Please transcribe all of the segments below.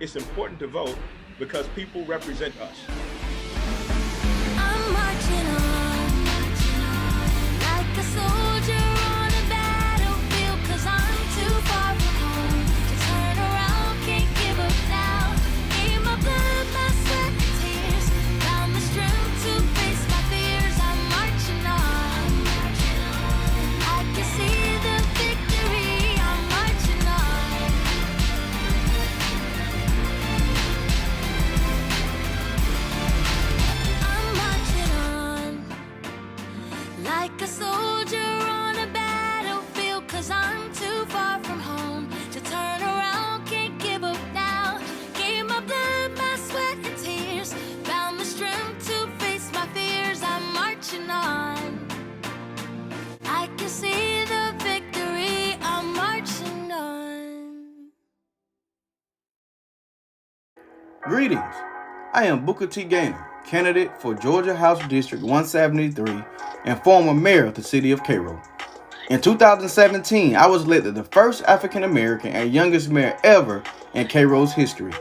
it's important to vote because people represent us. I'm marching on like a soldier on a battlefield, 'cause I'm too far from home to turn around, can't give up now. Gave my blood, my sweat and tears, found the strength to face my fears. I'm marching on, I can see the victory. I'm marching on. I'm marching on like a soldier on a battlefield, 'cause I'm too far from home to turn around, can't give up now. Gave my blood, my sweat and tears, found the strength to face my fears. I'm marching on, I can see the victory. I'm marching on. Greetings. I am Booker T. Gainor, candidate for Georgia House District 173 and former mayor of the city of Cairo. In 2017, I was elected the first African American and youngest mayor ever in Cairo's history.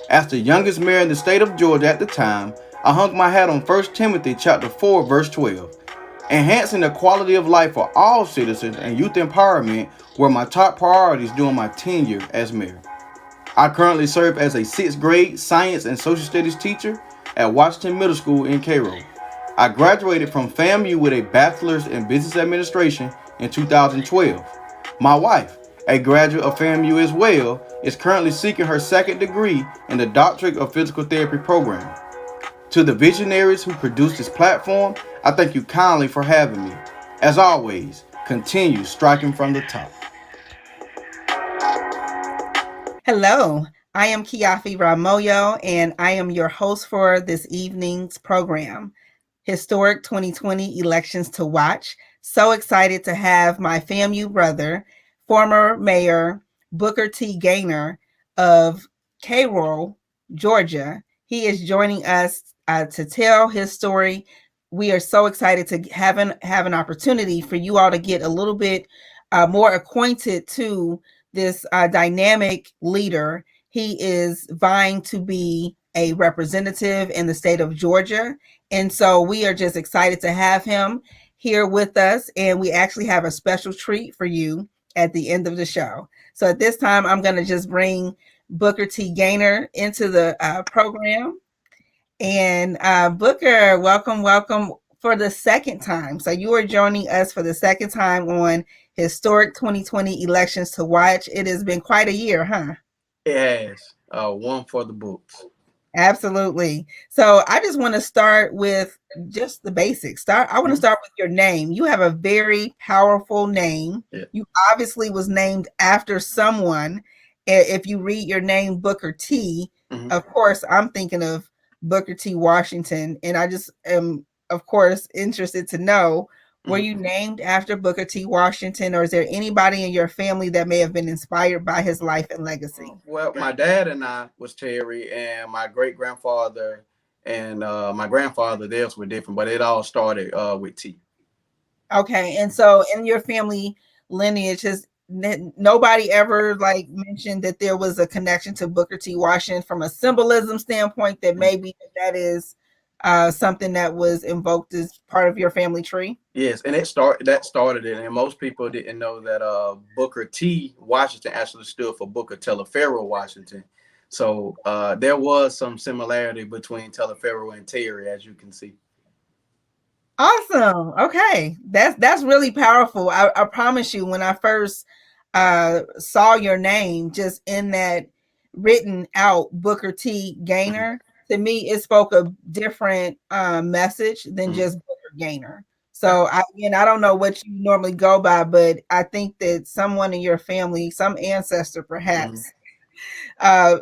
As the youngest mayor in the state of Georgia at the time, I hung my hat on 1 Timothy chapter 4, verse 12. Enhancing the quality of life for all citizens and youth empowerment were my top priorities during my tenure as mayor. I currently serve as a 6th grade science and social studies teacher at Washington Middle School in Cairo. I graduated from FAMU with a bachelor's in business administration in 2012. My wife, a graduate of FAMU as well, is currently seeking her 2nd degree in the Doctorate of Physical Therapy program. To the visionaries who produced this platform, I thank you kindly for having me. As always, continue striking from the top. Hello, I am Kiafi Ramoyo, and I am your host for this evening's program, Historic 2020 Elections to Watch. So excited to have my FAMU brother, former Mayor Booker T. Gainor of Cairo, Georgia. He is joining us to tell his story. We are so excited to have an opportunity for you all to get a little bit more acquainted to this dynamic leader. He is vying to be a representative in the state of Georgia. And so we are just excited to have him here with us. And we actually have a special treat for you at the end of the show. So at this time, I'm going to just bring Booker T. Gainor into the program. And Booker, welcome for the second time. So you are joining us for the second time on Historic 2020 Elections to Watch. It has been quite a year, huh? It has one for the books. Absolutely. So I just want to start with just the basics. I want to start with your name. You have a very powerful name. Yeah. You obviously was named after someone. If you read your name, Booker T, of course, I'm thinking of Booker T. Washington. And I just am, of course, interested to know, were you named after Booker T. Washington, or is there anybody in your family that may have been inspired by his life and legacy? Well, my dad and I was Terry, and my great-grandfather and my grandfather, theirs were different, but it all started with T. Okay. And so in your family lineage, has nobody ever mentioned that there was a connection to Booker T. Washington from a symbolism standpoint, that maybe that is something that was invoked as part of your family tree? Yes, and that started it, and most people didn't know that Booker T. Washington actually stood for Booker Teleferro Washington. So there was some similarity between Teleferro and Terry, as you can see. Awesome. Okay, that's really powerful. I promise you, when I first saw your name just in that written out Booker T. Gainor, to me it spoke a different message than just Booker Gainor. So I don't know what you normally go by, but I think that someone in your family, some ancestor perhaps,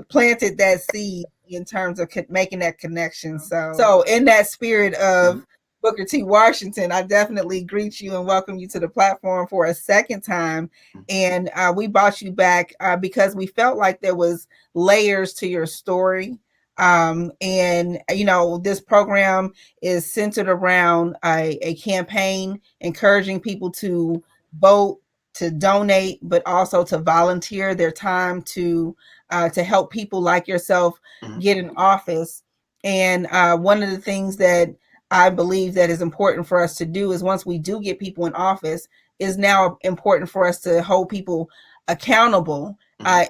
planted that seed in terms of making that connection. So in that spirit of Booker T. Washington, I definitely greet you and welcome you to the platform for a second time. And we brought you back because we felt like there was layers to your story. And, this program is centered around a campaign encouraging people to vote to donate, but also to volunteer their time to help people like yourself get in office. And one of the things that I believe that is important for us to do is once we do get people in office, is now important for us to hold people accountable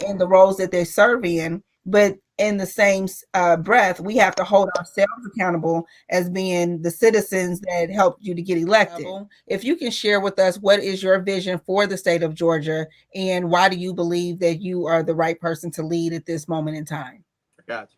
in the roles that they serve in. But in the same breath, we have to hold ourselves accountable as being the citizens that helped you to get elected. If you can share with us, what is your vision for the state of Georgia, and why do you believe that you are the right person to lead at this moment in time? Gotcha.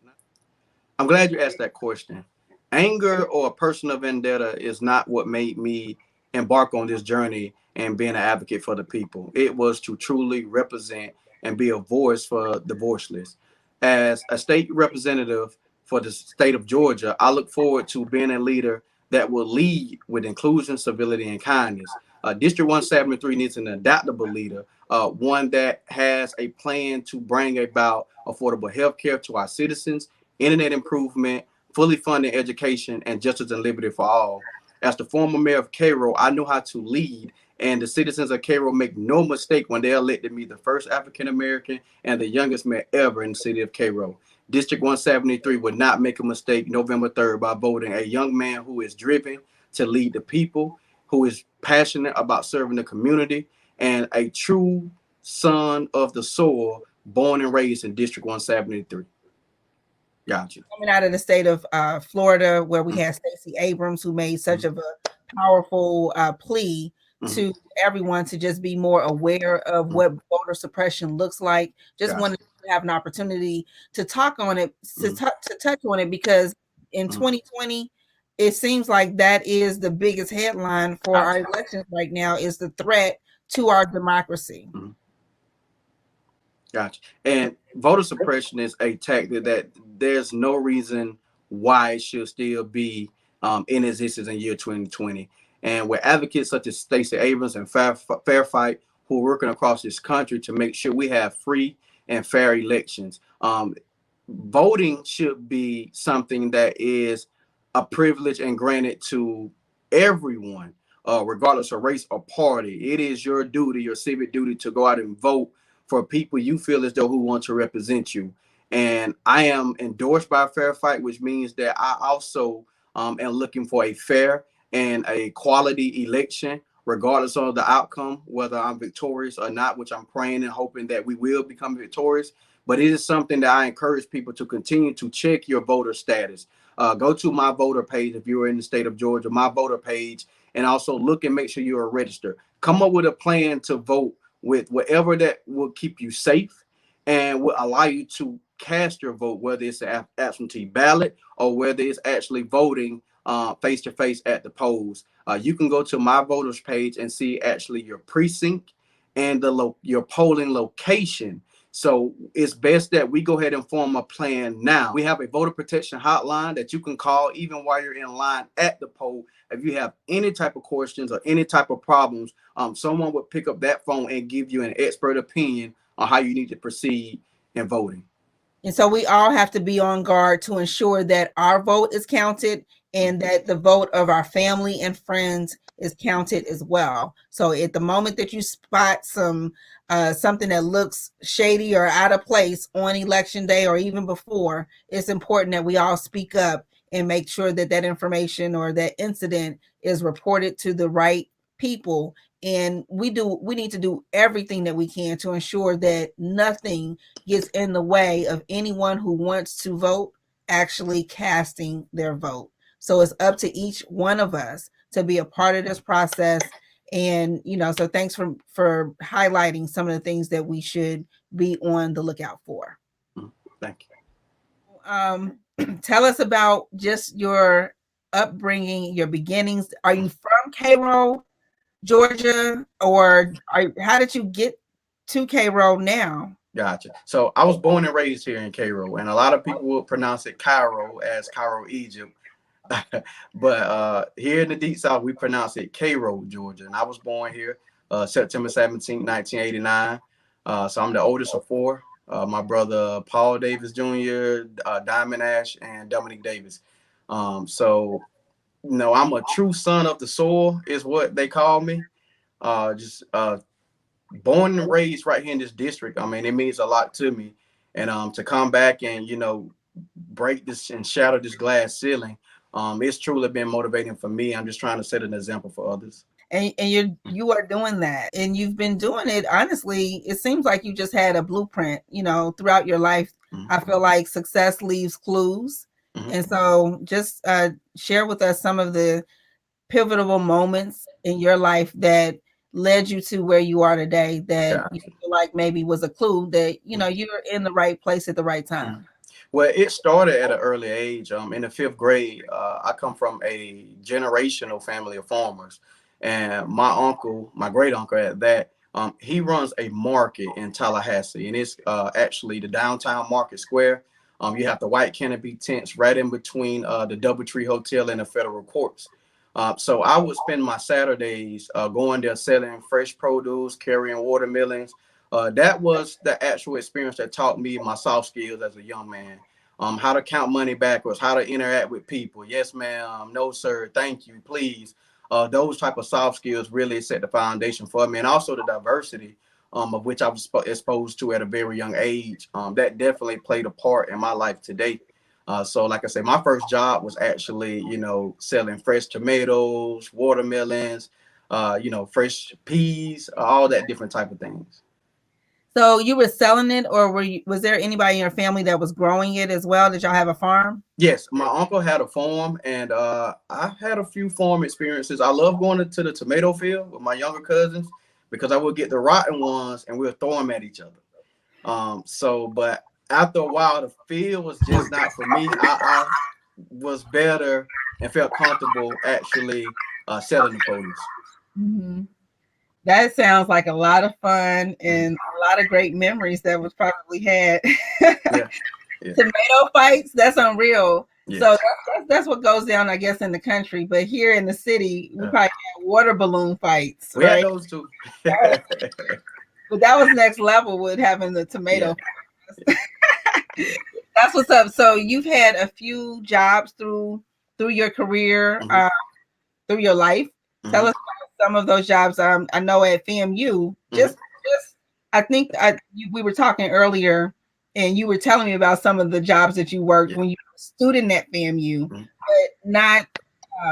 I'm glad you asked that question. Anger or a personal vendetta is not what made me embark on this journey and being an advocate for the people. It was to truly represent and be a voice for the voiceless. As a state representative for the state of Georgia, I look forward to being a leader that will lead with inclusion, civility, and kindness. District 173 needs an adaptable leader, one that has a plan to bring about affordable health care to our citizens, internet improvement, fully funded education, and justice and liberty for all. As the former mayor of Cairo, I know how to lead, and the citizens of Cairo make no mistake when they elected me the first African American and the youngest mayor ever in the city of Cairo. District 173 would not make a mistake November 3rd by voting a young man who is driven to lead the people, who is passionate about serving the community, and a true son of the soil, born and raised in District 173. Gotcha. Coming out of the state of Florida, where we had Stacey Abrams, who made such of a powerful plea to everyone to just be more aware of what voter suppression looks like. Just wanted to have an opportunity to talk on it, to touch on it, because in 2020, it seems like that is the biggest headline for our elections right now, is the threat to our democracy. Gotcha. And voter suppression is a tactic that there's no reason why it should still be in existence in year 2020. And with advocates such as Stacey Abrams and Fair Fight, who are working across this country to make sure we have free and fair elections. Voting should be something that is a privilege and granted to everyone, regardless of race or party. It is your duty, your civic duty, to go out and vote for people you feel as though who want to represent you. And I am endorsed by Fair Fight, which means that I also am looking for a fair and a quality election, regardless of the outcome, whether I'm victorious or not, which I'm praying and hoping that we will become victorious. But it is something that I encourage people to continue to check your voter status. Go to my voter page if you're in the state of Georgia, my voter page, and also look and make sure you are registered. Come up with a plan to vote with whatever that will keep you safe and will allow you to cast your vote, whether it's an absentee ballot or whether it's actually voting face to face at the polls. You can go to my voters page and see actually your precinct and your polling location. So it's best that we go ahead and form a plan now. We have a voter protection hotline that you can call even while you're in line at the poll. If you have any type of questions or any type of problems, someone would pick up that phone and give you an expert opinion on how you need to proceed in voting. And so we all have to be on guard to ensure that our vote is counted and that the vote of our family and friends is counted as well. So at the moment that you spot something that looks shady or out of place on election day or even before, it's important that we all speak up and make sure that that information or that incident is reported to the right people. And we need to do everything that we can to ensure that nothing gets in the way of anyone who wants to vote actually casting their vote. So it's up to each one of us to be a part of this process. And, so thanks for highlighting some of the things that we should be on the lookout for. Thank you. Tell us about just your upbringing, your beginnings. Are you from Cairo, Georgia, or how did you get to Cairo now? Gotcha. So I was born and raised here in Cairo, and a lot of people will pronounce it Cairo as Cairo, Egypt. But here in the Deep South, we pronounce it Cairo, Georgia. And I was born here September 17, 1989. So I'm the oldest of four. My brother Paul Davis Jr., Diamond Ash, and Dominic Davis. So I'm a true son of the soil is what they call me. born and raised right here in this district. I mean, it means a lot to me. And to come back and, break this and shatter this glass ceiling, it's truly been motivating for me. I'm just trying to set an example for others. And you are doing that, and you've been doing it. Honestly, it seems like you just had a blueprint, throughout your life. Mm-hmm. I feel like success leaves clues. Mm-hmm. And so just share with us some of the pivotal moments in your life that led you to where you are today, that you feel like maybe was a clue that, you're in the right place at the right time. Well, it started at an early age. In the fifth grade, I come from a generational family of farmers. And my uncle, my great uncle at that, he runs a market in Tallahassee. And it's actually the downtown market square. You have the white canopy tents right in between the Doubletree Hotel and the federal courts. So I would spend my Saturdays going there selling fresh produce, carrying watermelons. That was the actual experience that taught me my soft skills as a young man. How to count money backwards, how to interact with people. Yes, ma'am. No, sir. Thank you. Please. Those type of soft skills really set the foundation for me. And also the diversity of which I was exposed to at a very young age. That definitely played a part in my life today. So like I said, my first job was actually, selling fresh tomatoes, watermelons, fresh peas, all that different type of things. So you were selling it, or was there anybody in your family that was growing it as well? Did y'all have a farm? Yes, my uncle had a farm, and I had a few farm experiences. I love going to the tomato field with my younger cousins because I would get the rotten ones and we'll throw them at each other. But after a while, the field was just not for me. I was better and felt comfortable actually selling the produce. Mm-hmm. That sounds like a lot of fun and a lot of great memories that was probably had. Yeah. Tomato fights, that's unreal. Yes. So that's what goes down, I guess, in the country. But here in the city, we probably had water balloon fights. We had those too. But that was next level with having the tomato. Yeah. That's what's up. So you've had a few jobs through your career, through your life. Tell us about some of those jobs. I know at FAMU, just I think we were talking earlier, and you were telling me about some of the jobs that you worked when you were a student at FAMU,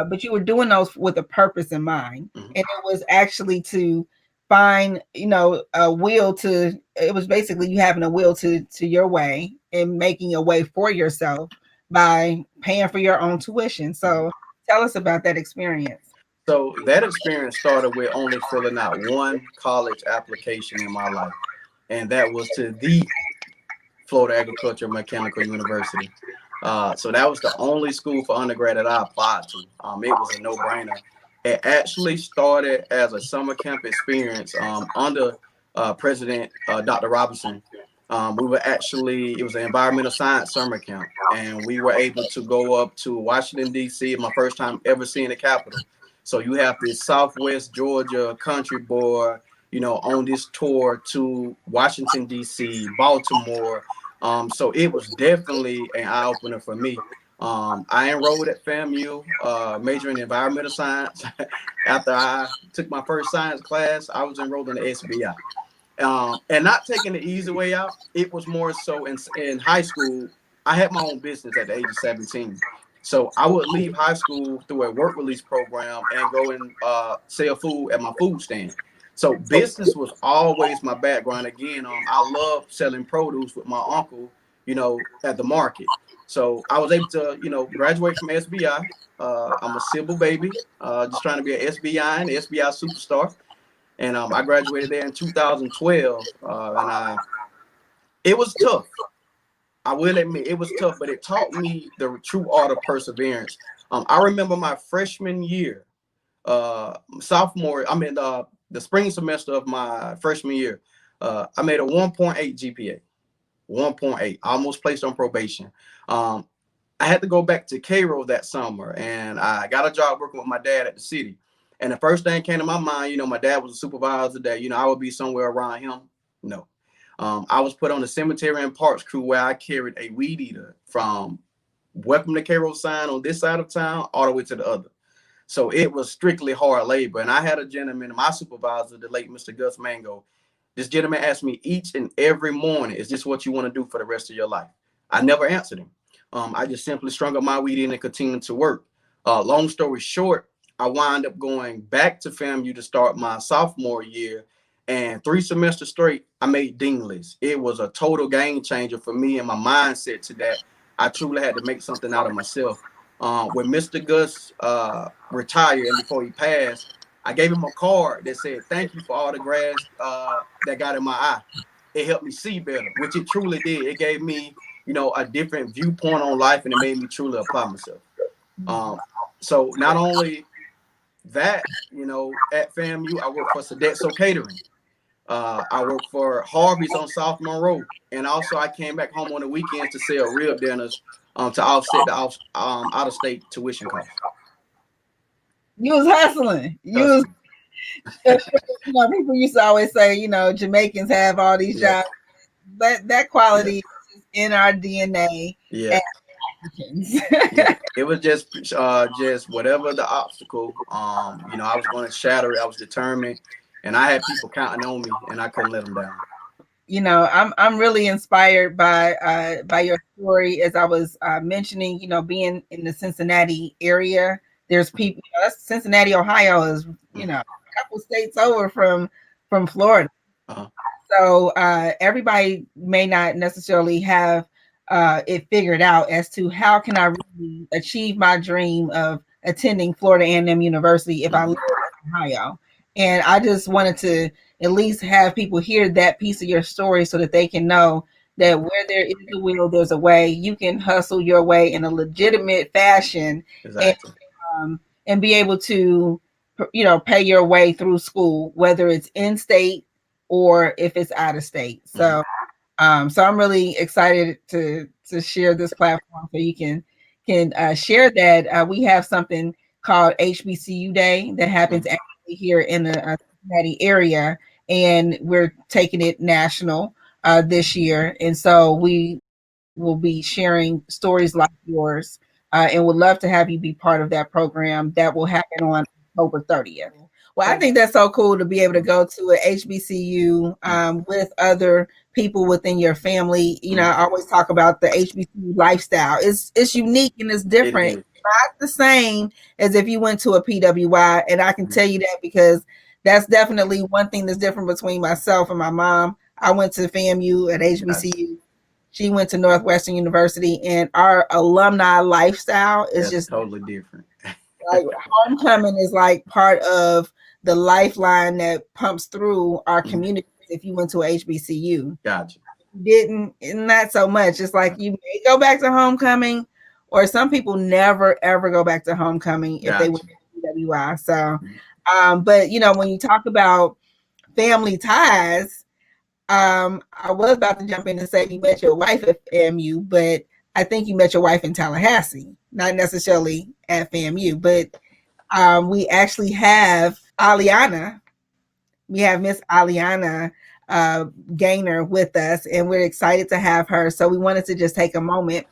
but you were doing those with a purpose in mind, and it was actually to find, a will to. It was basically you having a will to your way and making a way for yourself by paying for your own tuition. So tell us about that experience. So that experience started with only filling out one college application in my life, and that was to the Florida Agricultural Mechanical University. So that was the only school for undergrad that I applied to. It was a no-brainer. It actually started as a summer camp experience under President Dr. Robinson. It was an environmental science summer camp, and we were able to go up to Washington, D.C. My first time ever seeing the Capitol. So you have the Southwest Georgia Country Board, on this tour to Washington, D.C., Baltimore. So it was definitely an eye-opener for me. I enrolled at FAMU, majoring in environmental science. After I took my first science class, I was enrolled in the SBI. And not taking the easy way out, it was more so in high school. I had my own business at the age of 17. So I would leave high school through a work release program and go and sell food at my food stand. So business was always my background. Again, I love selling produce with my uncle, at the market. So I was able to, graduate from SBI. I'm a civil baby, just trying to be an SBI and SBI superstar. And I graduated there in 2012. It was tough. I will admit it was tough, but it taught me the true art of perseverance. I remember my freshman year, the spring semester of my freshman year, I made a 1.8 GPA, 1.8. I almost placed on probation. I had to go back to Cairo that summer, and I got a job working with my dad at the city. And the first thing came to my mind, my dad was a supervisor that, I would be somewhere around him. No. I was put on the cemetery and parks crew where I carried a weed eater from Welcome to Cairo sign on this side of town all the way to the other. So it was strictly hard labor. And I had a gentleman, my supervisor, the late Mr. Gus Mango, This gentleman asked me each and every morning, is this what you want to do for the rest of your life? I never answered him. I just simply strung up my weed in and continued to work. Long story short, I wound up going back to FAMU to start my sophomore year. And 3 semesters straight, I made dean list. It was a total game changer for me and my mindset to that. I truly had to make something out of myself. When Mr. Gus retired and before he passed, I gave him a card that said, "Thank you for all the grass that got in my eye." It helped me see better, which it truly did. It gave me, a different viewpoint on life, and it made me truly apply myself. So not only that, at FAMU, I work for Sodexo Catering. I work for Harvey's on South Monroe, and also I came back home on the weekends to sell rib dinners to offset the out-of-state tuition costs. You was hustling. You was, people used to always say, Jamaicans have all these jobs. That quality is in our DNA. Yeah. It was just whatever the obstacle. I was going to shatter it. I was determined, and I had people counting on me, and I couldn't let them down. I'm really inspired by your story. As I was mentioning, being in the Cincinnati area, there's people. Cincinnati, Ohio is a couple states over from Florida. Uh-huh. So everybody may not necessarily have it figured out as to how can I really achieve my dream of attending Florida A&M University if I live in Ohio. And I just wanted to at least have people hear that piece of your story so that they can know that where there is a will, there's a way. You can hustle your way in a legitimate fashion. Exactly. And be able to, pay your way through school, whether it's in state or if it's out of state. So, so I'm really excited to share this platform so you can share that. We have something called HBCU Day that happens annually here in the Cincinnati area, and we're taking it national this year. And so we will be sharing stories like yours, and would love to have you be part of that program that will happen on October 30th. Well, I think that's so cool to be able to go to an HBCU with other people within your family. I always talk about the HBCU lifestyle. It's unique and it's different. It's not the same as if you went to a PWI, and I can tell you that because that's definitely one thing that's different between myself and my mom. I went to FAMU at HBCU. She went to Northwestern University, and our alumni lifestyle is just totally different. Like homecoming is like part of the lifeline that pumps through our community. If you went to a HBCU, gotcha. Didn't, not so much. It's like you may go back to homecoming, or some people never ever go back to homecoming if they went to PWI. So, but when you talk about family ties, I was about to jump in and say you met your wife at FAMU, but I think you met your wife in Tallahassee, not necessarily at FAMU, but we actually have Aliana. We have Miss Aliana Gainor with us, and we're excited to have her. So we wanted to just take a moment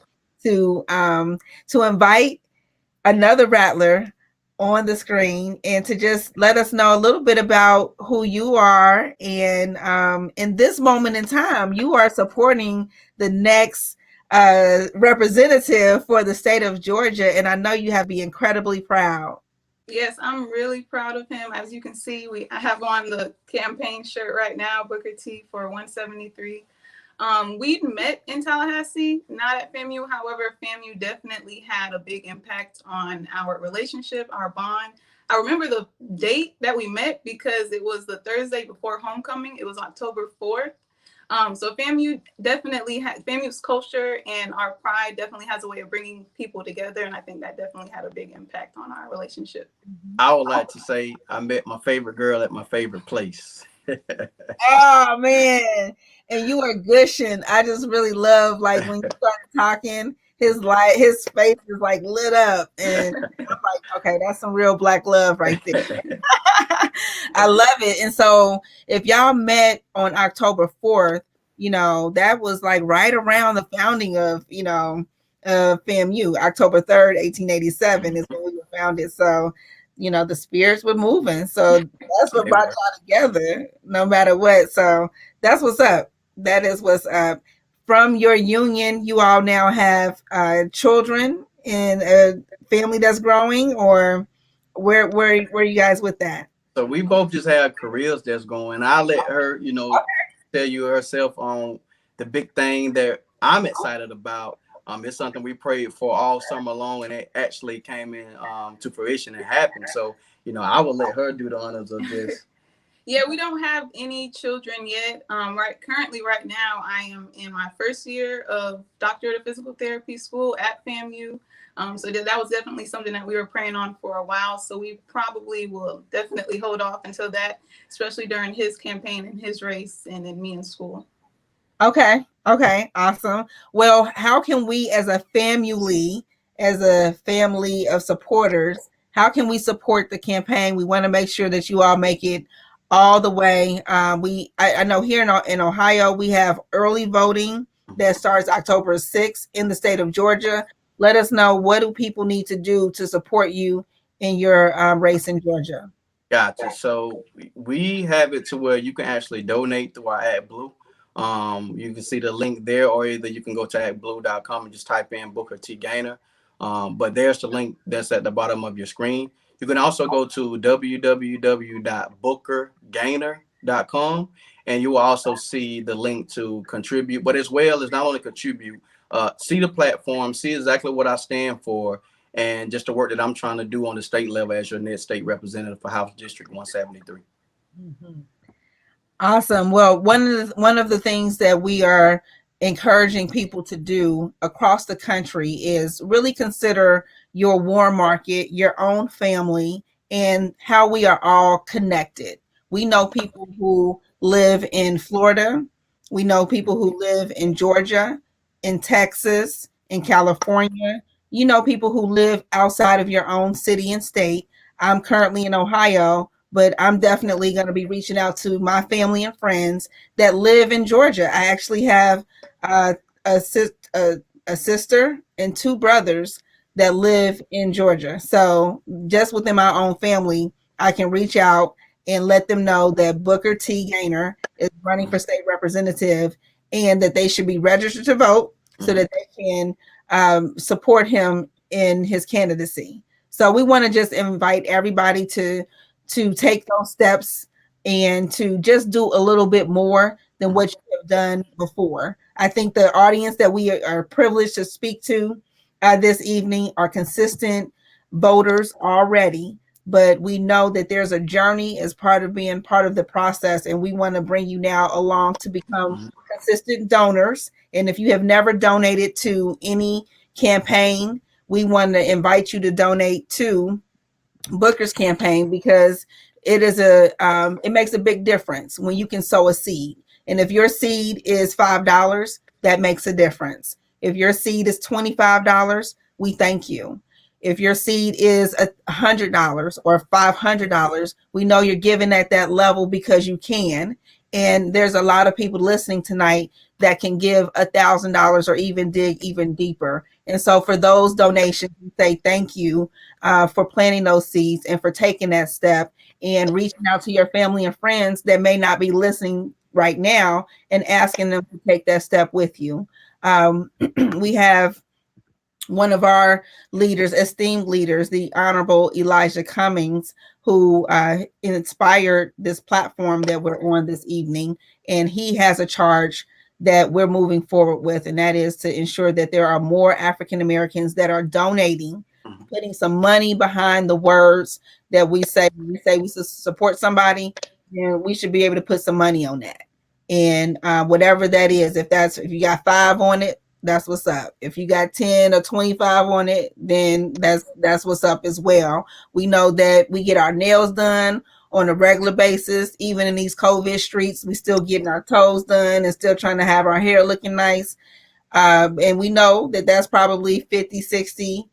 to invite another Rattler on the screen and to just let us know a little bit about who you are. And in this moment in time, you are supporting the next representative for the state of Georgia. And I know you have to be incredibly proud. Yes, I'm really proud of him. As you can see, I have on the campaign shirt right now, Booker T for 173. We met in Tallahassee, not at FAMU. However, FAMU definitely had a big impact on our relationship, our bond. I remember the date that we met because it was the Thursday before homecoming. It was October 4th. So FAMU definitely FAMU's culture and our pride definitely has a way of bringing people together. And I think that definitely had a big impact on our relationship. I would like to say I met my favorite girl at my favorite place. Oh, man. And you are gushing. I just really love, like, when you started talking, his face is like lit up. And I'm like, okay, that's some real Black love right there. I love it. And so if y'all met on October 4th, that was like right around the founding of, FAMU. October 3rd, 1887 is when we were founded. So the spirits were moving. So that's what They brought were. y'all together, no matter what. So that's what's up. That is what's up. From your union, you all now have children and a family that's growing, or where you guys with that? So we both just have careers that's going. I'll let her, tell you herself on the big thing that I'm excited about. It's something we prayed for all summer long, and it actually came in to fruition and happened. So, I will let her do the honors of this. Yeah, we don't have any children yet. Currently, right now, I am in my first year of doctorate of physical therapy school at FAMU. So that was definitely something that we were praying on for a while. So we probably will definitely hold off until that, especially during his campaign and his race, and then me in school. Okay. Okay. Awesome. Well, how can we as a family of supporters, how can we support the campaign? We want to make sure that you all make it all the way. I know here in Ohio, we have early voting that starts October 6th in the state of Georgia. Let us know, what do people need to do to support you in your race in Georgia? Gotcha. So we have it to where you can actually donate through our AdBlue. You can see the link there, or either you can go to adblue.com and just type in Booker T Gainer. But there's the link that's at the bottom of your screen. You can also go to www.bookergainer.com, and you will also see the link to contribute. But as well as not only contribute, see the platform, see exactly what I stand for, and just the work that I'm trying to do on the state level as your next state representative for House District 173. Mm-hmm. Awesome. Well, one of the things that we are encouraging people to do across the country is really consider your warm market, your own family, and how we are all connected. We know people who live in Florida. We know people who live in Georgia, in Texas, in California. You know people who live outside of your own city and state. I'm currently in Ohio, but I'm definitely going to be reaching out to my family and friends that live in Georgia. I actually have uh, a, a sister and two brothers that live in Georgia. So just within my own family, I can reach out and let them know that Booker T. Gaynor is running for state representative, and that they should be registered to vote so that they can support him in his candidacy. So we want to just invite everybody to take those steps and to just do a little bit more than what you have done before. I think the audience that we are privileged to speak to this evening are consistent voters already, but we know that there's a journey as part of being part of the process, and we want to bring you now along to become consistent donors. And if you have never donated to any campaign, we want to invite you to donate to Booker's campaign, because it makes a big difference when you can sow a seed. And if your seed is $5, that makes a difference. If your seed is $25, we thank you. If your seed is $100 or $500, we know you're giving at that level because you can. And there's a lot of people listening tonight that can give $1,000 or even dig even deeper. And so for those donations, we say thank you for planting those seeds and for taking that step and reaching out to your family and friends that may not be listening right now and asking them to take that step with you. We have one of our leaders, esteemed leaders, the Honorable Elijah Cummings, who inspired this platform that we're on this evening. And he has a charge that we're moving forward with, and that is to ensure that there are more African Americans that are donating, putting some money behind the words that we say. When we say we support somebody, then we should be able to put some money on that. And whatever that is, if you got 5 on it, that's what's up. If you got 10 or 25 on it, then that's what's up as well. We know that we get our nails done on a regular basis. Even in these COVID streets, we still getting our toes done and still trying to have our hair looking nice. And we know that that's probably $50-$60.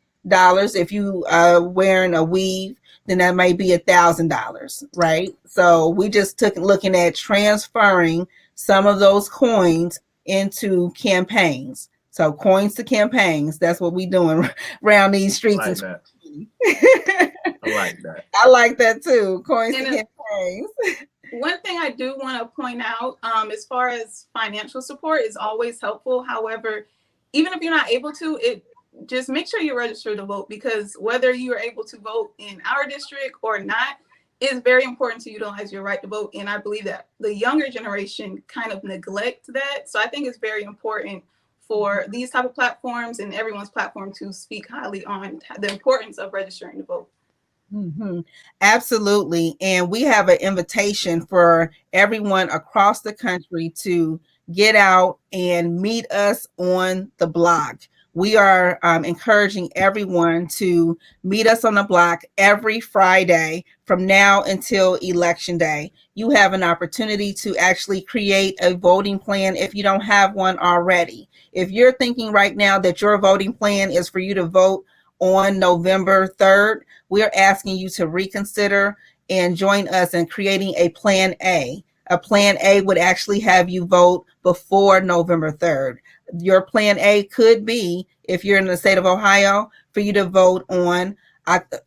If you wearing a weave, then that might be $1,000, right? So we just looking at transferring some of those coins into campaigns. So coins to campaigns, that's what we doing around these streets. Like that. I like that. I like that too. Coins to And campaigns. one thing I do want to point out, as far as financial support, is always helpful. However, even if you're not able to, it just make sure you register to vote, because whether you are able to vote in our district or not, it's very important to utilize your right to vote. And I believe that the younger generation kind of neglect that. So I think it's very important for these type of platforms and everyone's platform to speak highly on the importance of registering to vote. Mm-hmm. Absolutely. And we have an invitation for everyone across the country to get out and meet us on the block. We are encouraging everyone to meet us on the block every Friday from now until Election Day. You have an opportunity to actually create a voting plan if you don't have one already. If you're thinking right now that your voting plan is for you to vote on November 3rd, we're asking you to reconsider and join us in creating a plan A. A plan A would actually have you vote before November 3rd. Your plan A could be, if you're in the state of Ohio, for you to vote on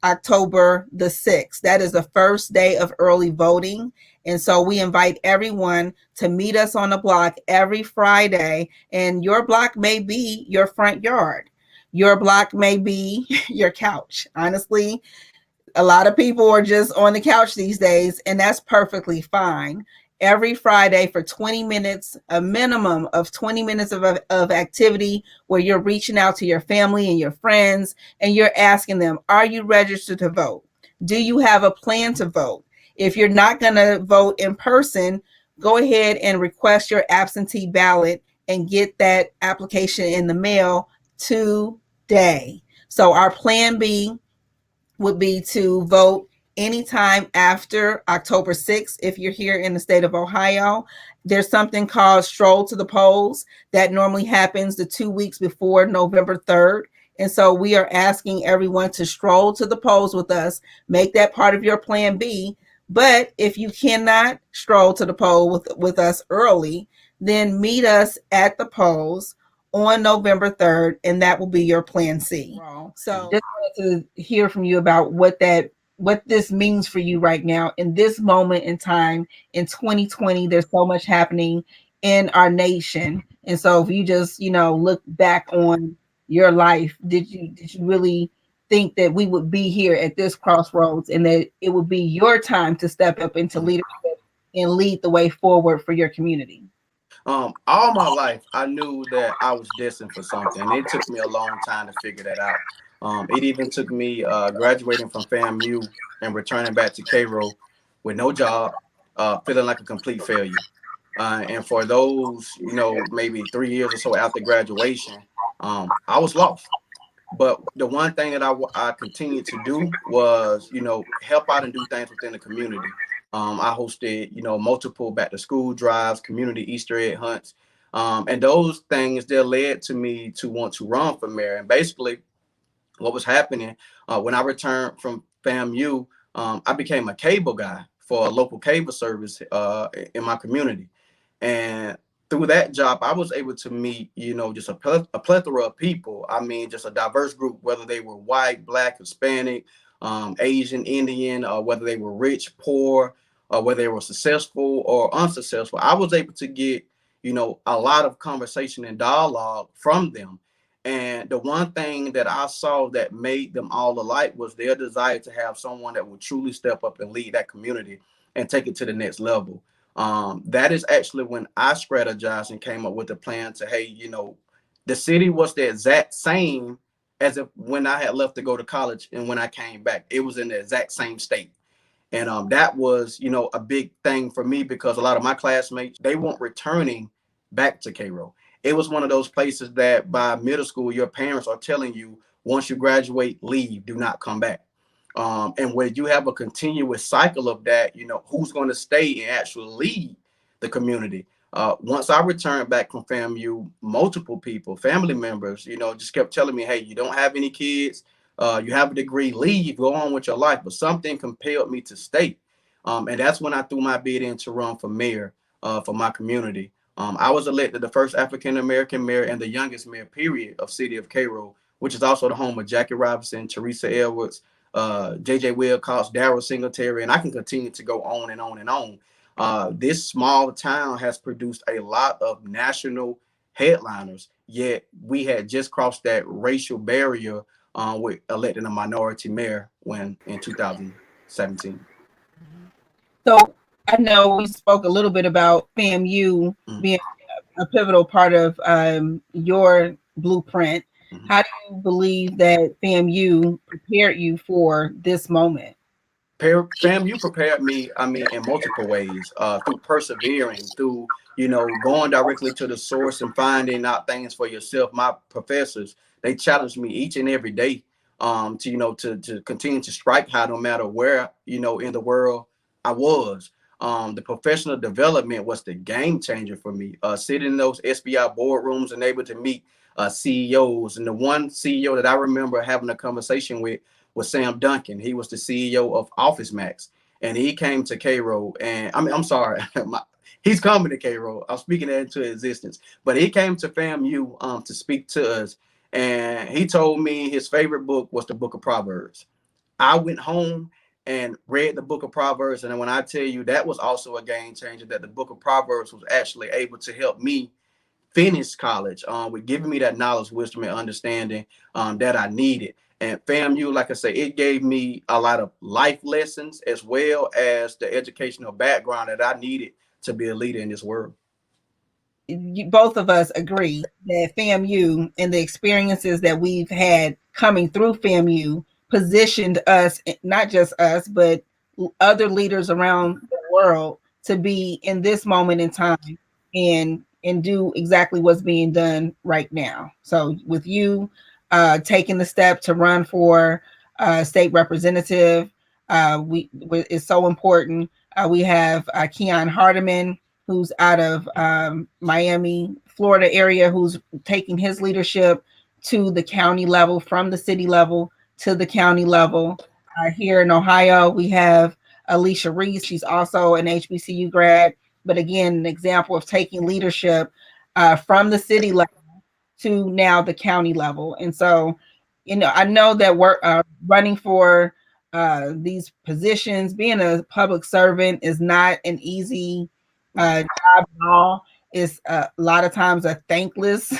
October the 6th. That is the first day of early voting. And so we invite everyone to meet us on the block every Friday. And your block may be your front yard. Your block may be your couch. Honestly, a lot of people are just on the couch these days, and that's perfectly fine. Every Friday for 20 minutes, a minimum of 20 minutes of activity where you're reaching out to your family and your friends, and you're asking them, are you registered to vote? Do you have a plan to vote? If you're not going to vote in person, go ahead and request your absentee ballot and get that application in the mail today. So our plan B would be to vote anytime after October 6th if you're here in the state of Ohio. There's something called Stroll to the Polls that normally happens the 2 weeks before November 3rd. And so we are asking everyone to stroll to the polls with us, make that part of your plan B. But if you cannot stroll to the poll with us early, then meet us at the polls on November 3rd, and that will be your plan C. So just wanted to hear from you about what this means for you right now in this moment in time in 2020. There's so much happening in our nation. And so if you just, look back on your life, did you really think that we would be here at this crossroads and that it would be your time to step up into leadership and lead the way forward for your community? All my life, I knew that I was destined for something. It took me a long time to figure that out. It even took me graduating from FAMU and returning back to Cairo with no job, feeling like a complete failure. And for those, maybe 3 years or so after graduation, I was lost. But the one thing that I continued to do was, help out and do things within the community. I hosted, multiple back to school drives, community Easter egg hunts. And those things that led to me to want to run for mayor. And basically what was happening when I returned from FAMU, I became a cable guy for a local cable service in my community. And through that job, I was able to meet, just a plethora of people. I mean, just a diverse group, whether they were white, black, Hispanic, Asian, Indian, or whether they were rich, poor, or whether they were successful or unsuccessful. I was able to get, a lot of conversation and dialogue from them. And the one thing that I saw that made them all alike was their desire to have someone that would truly step up and lead that community and take it to the next level. That is actually when I strategized and came up with a plan to, hey, the city was the exact same as if when I had left to go to college and when I came back, it was in the exact same state. And that was, a big thing for me because a lot of my classmates, they weren't returning back to Cairo. It was one of those places that by middle school, your parents are telling you, once you graduate, leave, do not come back. And when you have a continuous cycle of that, who's going to stay and actually lead the community. Once I returned back from FAMU, multiple people, family members, just kept telling me, hey, you don't have any kids. You have a degree, leave, go on with your life. But something compelled me to stay. And that's when I threw my bid in to run for mayor for my community. I was elected the first African-American mayor and the youngest mayor, period, of city of Cairo, which is also the home of Jackie Robinson, Teresa Edwards, J.J. Wilcox, Darrell Singletary, and I can continue to go on and on and on. This small town has produced a lot of national headliners, yet we had just crossed that racial barrier with electing a minority mayor when in 2017. So I know we spoke a little bit about FAMU being a pivotal part of your blueprint. How do you believe that FAMU prepared you for this moment? FAMU prepared me, I mean, in multiple ways, through persevering, through, going directly to the source and finding out things for yourself. My professors, they challenged me each and every day to continue to strike high no matter where, in the world I was. The professional development was the game changer for me. Sitting in those SBI boardrooms and able to meet CEOs. And the one CEO that I remember having a conversation with was Sam Duncan. He was the CEO of Office Max, and he came to Cairo. And I'm sorry, he's coming to Cairo. I'm speaking that into existence. But he came to FAMU to speak to us, and he told me his favorite book was the Book of Proverbs. I went home and read the Book of Proverbs, and when I tell you that was also a game changer, that the Book of Proverbs was actually able to help me finish college, with giving me that knowledge, wisdom, and understanding that I needed. And FAMU, like I say, it gave me a lot of life lessons as well as the educational background that I needed to be a leader in this world. Both of us agree that FAMU and the experiences that we've had coming through FAMU positioned us, not just us, but other leaders around the world to be in this moment in time and do exactly what's being done right now. So with you taking the step to run for state representative, is so important. We have Keon Hardiman, who's out of Miami, Florida area, who's taking his leadership to the county level, from the city level to the county level. Here in Ohio, we have Alicia Reese. She's also an HBCU grad, but again, an example of taking leadership from the city level to now the county level. And so, I know that we're running for these positions. Being a public servant is not an easy job at all. It's a lot of times a thankless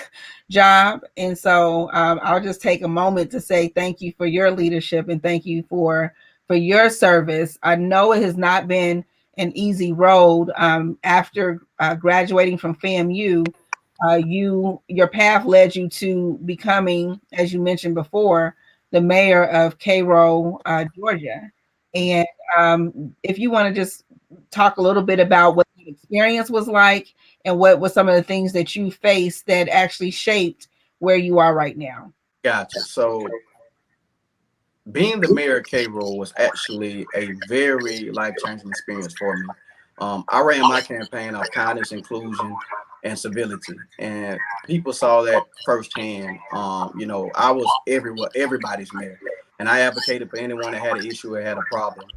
job. And so I'll just take a moment to say thank you for your leadership and thank you for your service. I know it has not been an easy road. After graduating from FAMU, your path led you to becoming, as you mentioned before, the mayor of Cairo, Georgia. And if you want to just talk a little bit about what the experience was like and what were some of the things that you faced that actually shaped where you are right now. Gotcha. So being the mayor of Cairo was actually a very life-changing experience for me. I ran my campaign of kindness, inclusion, and civility, and people saw that firsthand. I was everybody's mayor, and I advocated for anyone that had an issue or had a problem.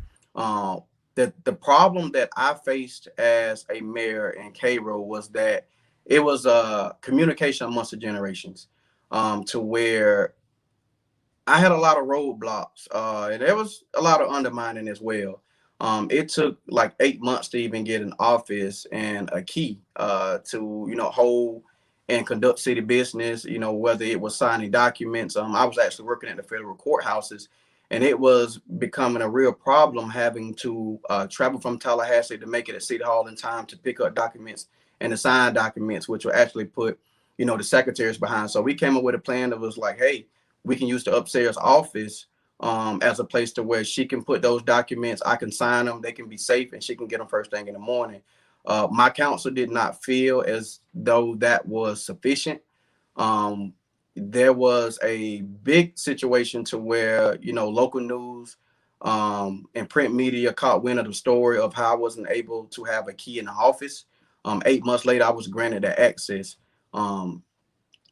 The problem that I faced as a mayor in Cairo was that it was communication amongst the generations, to where I had a lot of roadblocks, and there was a lot of undermining as well. It took like 8 months to even get an office and a key to hold and conduct city business. Whether it was signing documents. I was actually working at the federal courthouses, and it was becoming a real problem having to travel from Tallahassee to make it at City Hall in time to pick up documents and to sign documents, which will actually put the secretaries behind. So we came up with a plan that was like, hey, we can use the upstairs office as a place to where she can put those documents. I can sign them. They can be safe, and she can get them first thing in the morning. My council did not feel as though that was sufficient. There was a big situation to where, local news and print media caught wind of the story of how I wasn't able to have a key in the office. 8 months later, I was granted that access.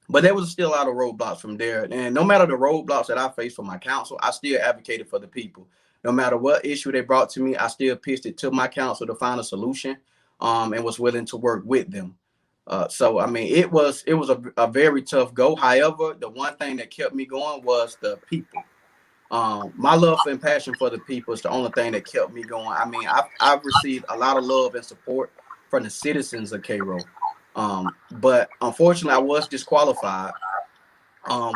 But there was still a lot of roadblocks from there. And no matter the roadblocks that I faced for my council, I still advocated for the people. No matter what issue they brought to me, I still pitched it to my council to find a solution, and was willing to work with them. So, I mean, it was a very tough go. However, the one thing that kept me going was the people. My love and passion for the people is the only thing that kept me going. I mean, I've received a lot of love and support from the citizens of Cairo. But unfortunately, I was disqualified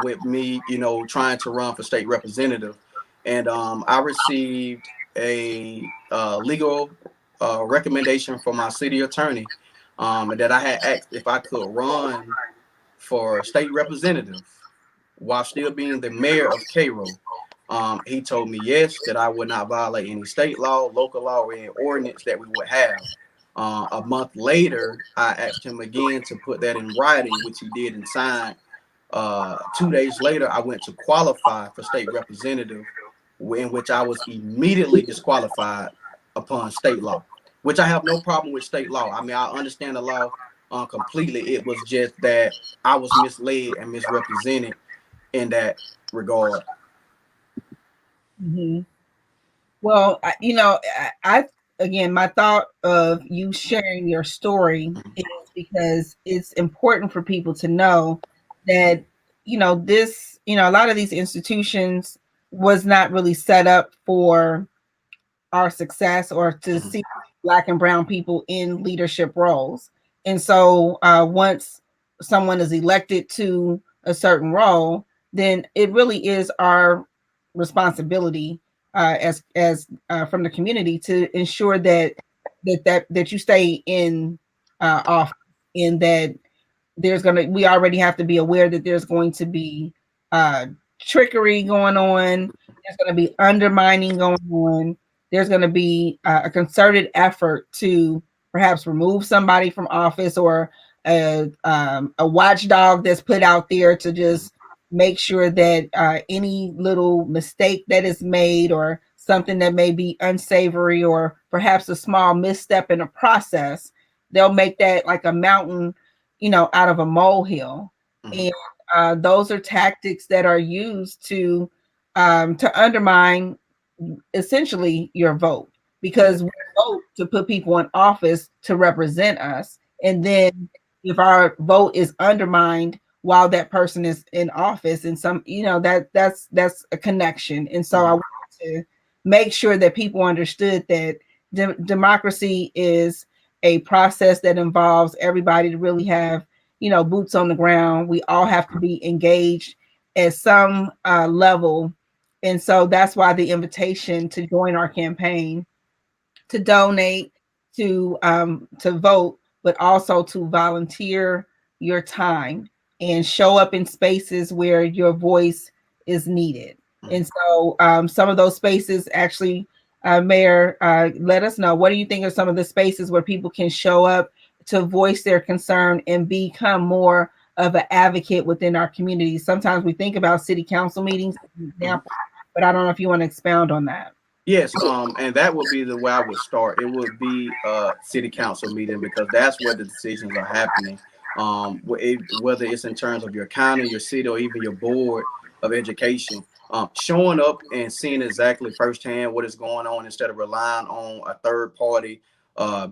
with me, trying to run for state representative. And I received a legal recommendation from my city attorney, that I had asked if I could run for state representative while still being the mayor of Cairo. He told me yes, that I would not violate any state law, local law, or any ordinance that we would have. A month later, I asked him again to put that in writing, which he did and signed. 2 days later, I went to qualify for state representative, in which I was immediately disqualified upon state law, which I have no problem with state law. I mean, I understand the law completely. It was just that I was misled and misrepresented in that regard. Mhm. Well, I again, my thought of you sharing your story is because it's important for people to know that, a lot of these institutions was not really set up for our success or to see Black and brown people in leadership roles. And so once someone is elected to a certain role, then it really is our responsibility as from the community to ensure that you stay in office, and that we already have to be aware that there's going to be uh, trickery going on. There's going to be undermining going on. There's going to be a concerted effort to perhaps remove somebody from office, or a watchdog that's put out there to just make sure that any little mistake that is made, or something that may be unsavory, or perhaps a small misstep in a process, they'll make that like a mountain, out of a molehill. Mhm. And those are tactics that are used to undermine essentially your vote, because we vote to put people in office to represent us. And then if our vote is undermined while that person is in office, and that's a connection. And so I Mhm. wanted to make sure that people understood that democracy is a process that involves everybody to really have, boots on the ground. We all have to be engaged at some level. And so that's why the invitation to join our campaign, to donate, to vote, but also to volunteer your time and show up in spaces where your voice is needed. Mhm. And so some of those spaces actually, Mayor, let us know, what do you think are some of the spaces where people can show up to voice their concern and become more of an advocate within our community? Sometimes we think about city council meetings, as an Mhm. example, but I don't know if you want to expound on that. Yes, and that would be the way I would start. It would be a city council meeting, because that's where the decisions are happening. Whether it's in terms of your county, your city, or even your board of education, showing up and seeing exactly firsthand what is going on instead of relying on a third party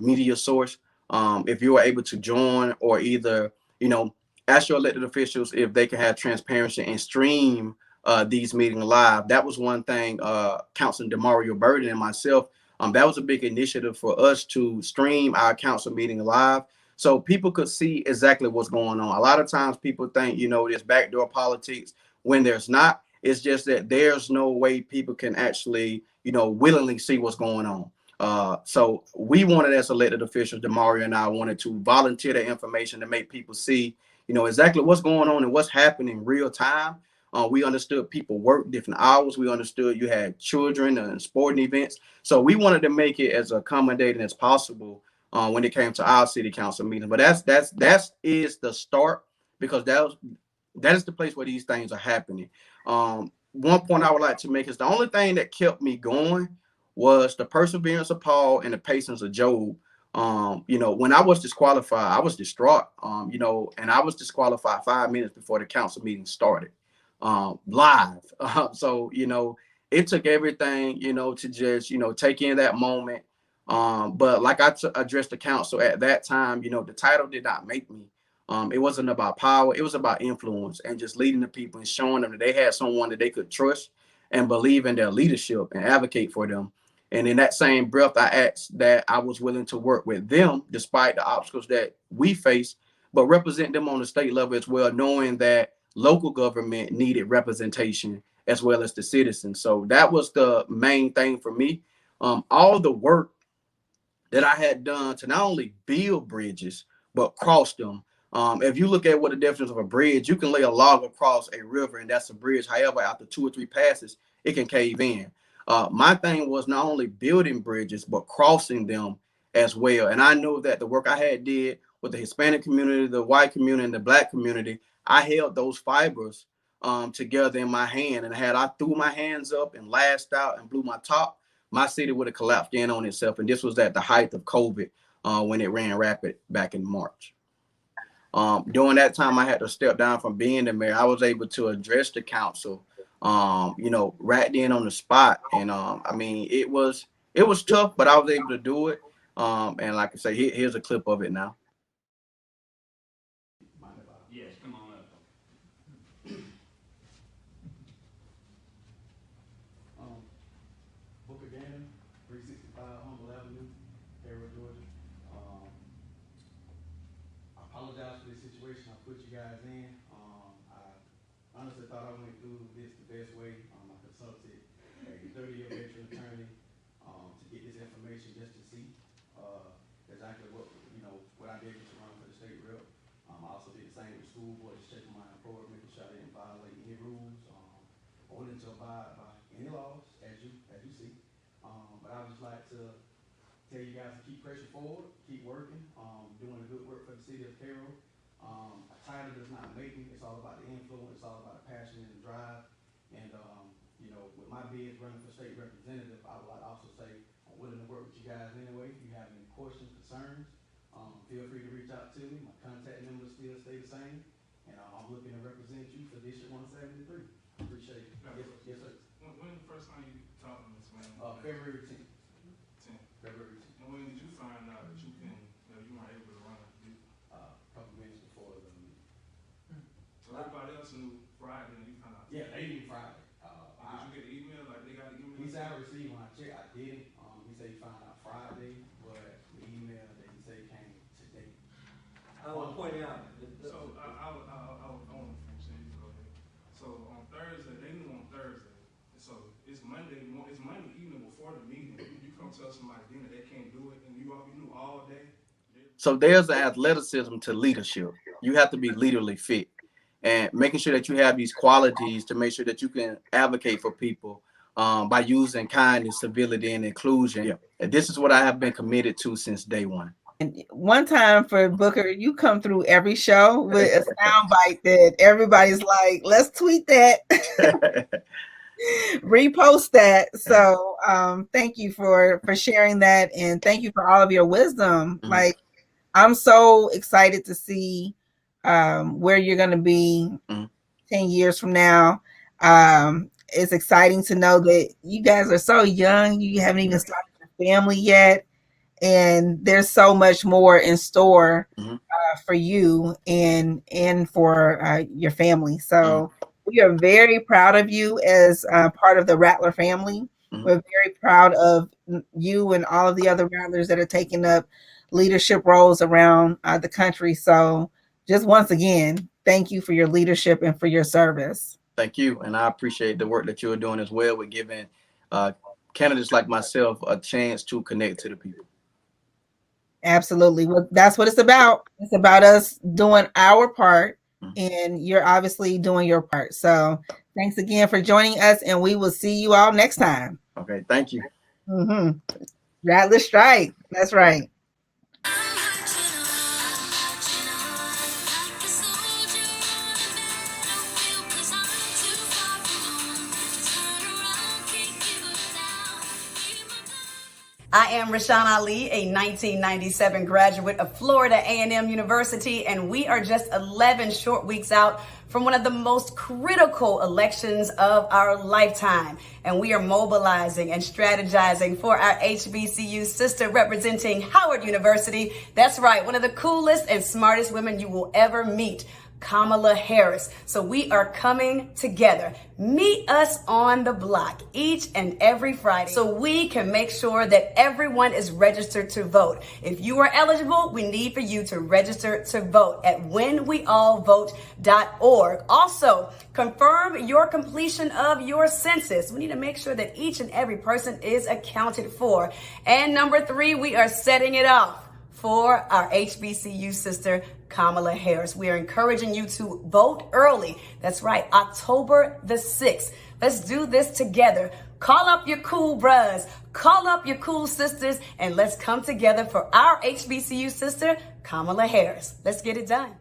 media source. If you are able to join, or either, ask your elected officials if they can have transparency and stream these meetings live. That was one thing, Councilman Demario Burden and myself, that was a big initiative for us to stream our council meeting live, so people could see exactly what's going on. A lot of times people think, there's backdoor politics, when there's not. It's just that there's no way people can actually, willingly see what's going on. So we wanted, as elected officials, Demario and I wanted to volunteer the information to make people see, exactly what's going on and what's happening in real time. We understood people work different hours. We understood you had children and sporting events. So we wanted to make it as accommodating as possible when it came to our city council meeting. But that is the start, because that is the place where these things are happening. One point I would like to make is the only thing that kept me going was the perseverance of Paul and the patience of Job. When I was disqualified, I was distraught. And I was disqualified 5 minutes before the council meeting started live. So, it took everything, to just, take in that moment. But like addressed the council at that time, the title did not make me. It wasn't about power. It was about influence and just leading the people and showing them that they had someone that they could trust, and believe in their leadership and advocate for them. And in that same breath, I asked that I was willing to work with them despite the obstacles that we face, but represent them on the state level as well, knowing that local government needed representation as well as the citizens. So that was the main thing for me. All the work that I had done to not only build bridges, but cross them. If you look at what the definition of a bridge, you can lay a log across a river and that's a bridge. However, after 2 or 3 passes, it can cave in. My thing was not only building bridges, but crossing them as well. And I know that the work I had did with the Hispanic community, the white community, and the Black community, I held those fibers together in my hand. And had I threw my hands up and lashed out and blew my top, my city would have collapsed in on itself. And this was at the height of COVID when it ran rapid back in March. During that time, I had to step down from being the mayor. I was able to address the council, right then on the spot. And I mean, it was tough, but I was able to do it. And like I say, here's a clip of it now. Yes, come on up. Booker Gainor, 365 Humble Avenue, Cairo, Georgia. I apologize for this situation I put you guys in. I honestly thought I went through this the best way. I consulted a 30-year veteran attorney to get this information just to see exactly what I did to run for the state rep. I also did the same with the school board, just checking my employer, making sure I didn't violate any rules, or willing to abide by any laws, as you see. But I would just like to tell you guys to keep pressing forward, keep working, doing the good work for the city of Cairo. A title does not make me. It's all about the influence. It's all about the passion and the drive. And with my bids running for state representative, I would like to also say I'm willing to work with you guys anyway. If you have any questions, concerns, feel free to reach out to me. My contact numbers still stay the same, and I'm looking to represent you for District 173. Appreciate it. Yes, sir. When the first time you talked to this man? February 10th. 10th. February 10th. And when did you find out that you weren't able to run? A couple minutes before the meeting. So everybody else knew Friday, and you found out. Yeah, they knew Friday. Did you get an email like they got an email? He said I received when I checked. I didn't. He said he found out Friday, but the email that he said came today. I want to point out. So I want to finish it. Okay. So on Thursday, they knew on Thursday. So it's Monday evening before the meeting. You come tell somebody then that they can't do it, and you knew all day. So there's an athleticism to leadership. You have to be leaderly fit, and making sure that you have these qualities to make sure that you can advocate for people by using kindness, civility, and inclusion. Yeah. And this is what I have been committed to since day one. And one time for Booker, you come through every show with a soundbite that everybody's like, let's tweet that, repost that. So thank you for sharing that. And thank you for all of your wisdom. Mm-hmm. Like, I'm so excited to see where you're going to be 10 years from now. It's exciting to know that you guys are so young. You haven't even started your family yet. And there's so much more in store for you and for your family. So we are very proud of you as part of the Rattler family. We're very proud of you and all of the other Rattlers that are taking up leadership roles around the country. So just once again, thank you for your leadership and for your service. Thank you. And I appreciate the work that you're doing as well with giving candidates like myself a chance to connect to the people. Absolutely. Well, that's what it's about. It's about us doing our part, and you're obviously doing your part. So thanks again for joining us, and we will see you all next time. Okay. Thank you. Rattler strike. That's right. I am Rashawn Ali, a 1997 graduate of Florida A&M University, and we are just 11 short weeks out from one of the most critical elections of our lifetime. And we are mobilizing and strategizing for our HBCU sister representing Howard University. That's right, one of the coolest and smartest women you will ever meet. Kamala Harris. So we are coming together. Meet us on the block each and every Friday so we can make sure that everyone is registered to vote. If you are eligible, we need for you to register to vote at whenweallvote.org. Also, confirm your completion of your census. We need to make sure that each and every person is accounted for. And number 3, we are setting it off for our HBCU sister, Kamala Harris. We are encouraging you to vote early. That's right, October the 6th. Let's do this together. Call up your cool bros, call up your cool sisters, and let's come together for our HBCU sister, Kamala Harris. Let's get it done.